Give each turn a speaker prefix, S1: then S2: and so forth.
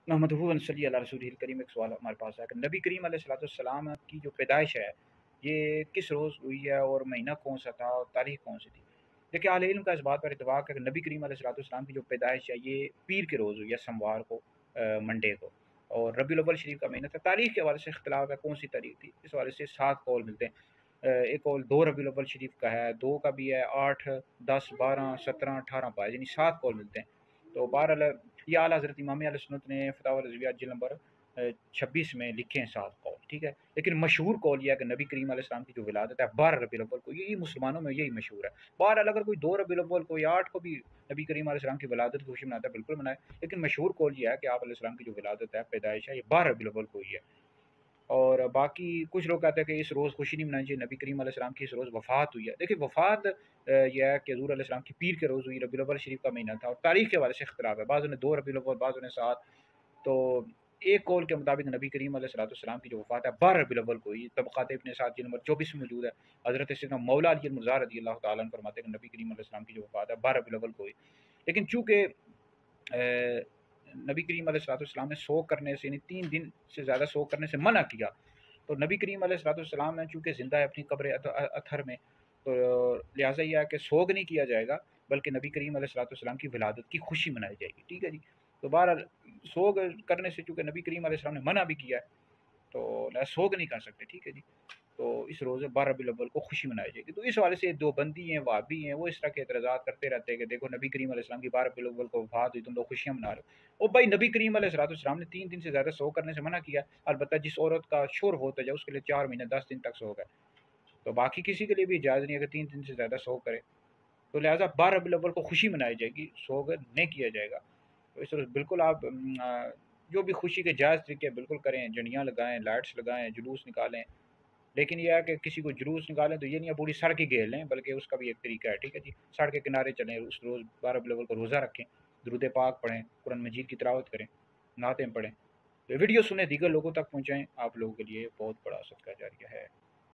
S1: नहमदुहु व नसल्ली अला रसूलिहिल करीम। एक सवाल हमारे पास है कि नबी करीम अलैहिस्सलाम की जो पैदाइश है ये किस रोज़ हुई है और महीना कौन सा था और तारीख कौन सी थी। देखिए अहले इल्म का इस बात पर इत्तफाक है कि नबी करीम अलैहिस्सलाम की जो पैदाइश है ये पीर के रोज़ हुई है, सोमवार को, मंडे को। और रबीउल अव्वल शरीफ का महीना था। तारीख के हवाले से इख्तिलाफ है कौन सी तारीख थी, इस हवाले से 7 कौल मिलते हैं। एक कौल 2 रबीउल अव्वल शरीफ का है, 2 का भी है, 8, 10, 12, 17, 18 पाए, यानी 7 कौल मिलते हैं। तो बहरहाल ये आला हज़रत इमाम अहले सुन्नत ने फतावा रज़विया जिल्द नंबर 26 में लिखे हैं 7 कौल, ठीक है। लेकिन मशहूर कौल यह है कि नबी करीम अलैहिस्सलाम की जो विलादत है 12 रबीउल अव्वल को, ये मुसलमानों में यही मशहूर है। बहरहाल अगर कोई 2 रबीउल अव्वल को या 8 को भी नबी करीम अलैहिस्सलाम की विलादत की खुशी मनाता है, बिल्कुल मनाए। लेकिन मशहूर कौल यह है कि आप अलैहिस्सलाम की जो विलादत है, पैदाइश है, ये 12 रबीउल अव्वल को ही है। और बाकी कुछ लोग कहते हैं कि इस रोज़ खुशी नहीं मनानी चाहिए, नबी करीम अलैहिस्सलाम की इस रोज़ वफ़ात हुई है। देखिए वफ़ात यह है कि हुज़ूर अलैहिस्सलाम की पीर के रोज़ हुई, रबीउल अव्वल शरीफ का महीना था। और तारीख़ के हवाले से इख्तिलाफ है, बाज़ों ने 2 रबीउल अव्वल, बाज़ों ने 7। तो एक कौल के मुताबिक नबी करीम अलैहिस्सलाम की जो वफ़ात है 12 रबीउल अव्वल को हुई। तबक़ात इब्न सअद जिल्द नंबर 24 में मौजूद है। हज़रत सैयदना मौला अली मुज़ार रज़ियल्लाहु तआला अन्हु फरमाते हैं कि नबी करीम अलैहिस्सलाम की जो वफ़ात है 12 रबीउल अव्वल को हुई। लेकिन चूँकि नबी करीम अलैहिस्सलाम ने सो करने से, यानी 3 दिन से ज़्यादा सो करने से मना किया, तो नबी करीम अलैहिस्सलाम ने चूँकि ज़िंदा है अपनी कब्र अतहर में, तो लिहाजा यह है कि सोग नहीं किया जाएगा, बल्कि नबी करीम अलैहिस्सलाम की विलादत की खुशी मनाई जाएगी, ठीक है जी। तो बहरहाल सोग करने से चूँकि नबी करीम अलैहिस्सलाम ने मना भी किया है, तो सोग नहीं कर सकते, ठीक है जी। तो इस रोज़े 12 रबीउल अव्वल को खुशी मनाई जाएगी। तो इस हवाले से देवबंदी हैं, वहाबी हैं, वो इस तरह के एतराज़ात करते रहते हैं कि देखो नबी करीम अलैहिस्सलाम की 12 रबीउल अव्वल को वफ़ात हुई, तुम लोग खुशियाँ मना रहे हो। ओ भाई, नबी करीम अलैहिस्सलाम ने 3 दिन से ज़्यादा सो करने से मना किया। अलबत्ता जिस औरत का शोर होता जाए उसके लिए 4 महीने 10 दिन तक सोग है। तो बाकी किसी के लिए भी इजाज़त नहीं है कि 3 दिन से ज़्यादा सो करे। तो लिहाजा 12 रबीउल अव्वल को खुशी मनाई जाएगी, सोग नहीं किया जाएगा। तो इस रोज़ बिल्कुल आप जो भी खुशी के जायज़ तरीके बिल्कुल करें, झंडियाँ लगाएँ, लाइट्स लगाएँ, जुलूस निकालें। लेकिन ये है कि किसी को जुलूस निकालें तो ये नहीं है पूरी सड़क ही घेर लें, बल्कि उसका भी एक तरीका है, ठीक है जी। सड़क के किनारे चलें, उस रोज़ 12 रबीउल अव्वल को रोज़ा रखें, दुरूद पाक पढ़ें, कुरान मजीद की तिलावत करें, नातें पढ़ें। तो वीडियो सुने, दीगर लोगों तक पहुँचाएँ, आप लोगों के लिए बहुत बड़ा सदका जारिया है।